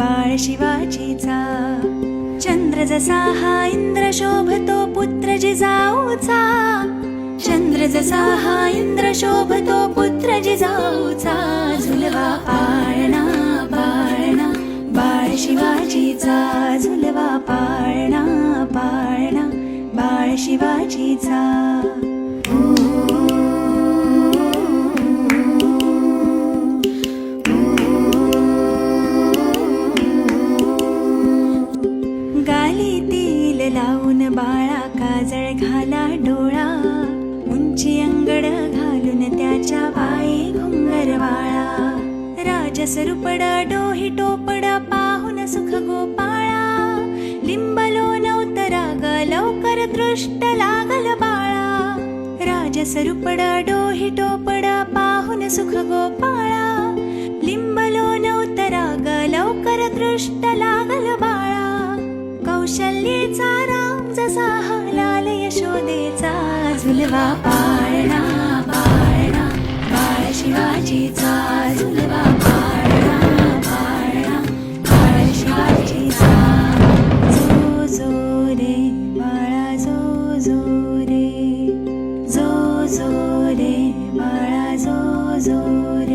बाळ शिवाजीचा. चंद्र जसा हा इंद्र शोभतो पुत्र जिजाऊचा. चंद्र जसा हा इंद्र शोभतो पुत्र जिजाऊचा. झुलवा पाळणा पाळणा बाळ शिवाजीचा. झुलवा पाळणा पाळणा बाळ शिवाजीचा. गालीतील लावून बाळा काजळ घाला डोळा. उंची अंगड घालून त्याच्या पायी घुंगरवाळा. राजसरुपडा डोही टोपडा पाहून सुख गोपाळा. लिंबलो नवतरा ग लवकर दृष्ट लागल बाळा. राजसरुपडा डोही टोपडा पाहून सुख गोपाळा. लिंबलो नवतरा ग लवकर दृष्ट लागल बाळा. कौशल्येचा राम जसा हा लाल यशोदेचा. झुलवा पाळणा पाळणा बाळ शिवाजीचा. झुलवा पाळणा पाळणा बाळ शिवाजीचा. जो जो रे बाळा जो जो रे. जो जो रे बाळा जो जो रे.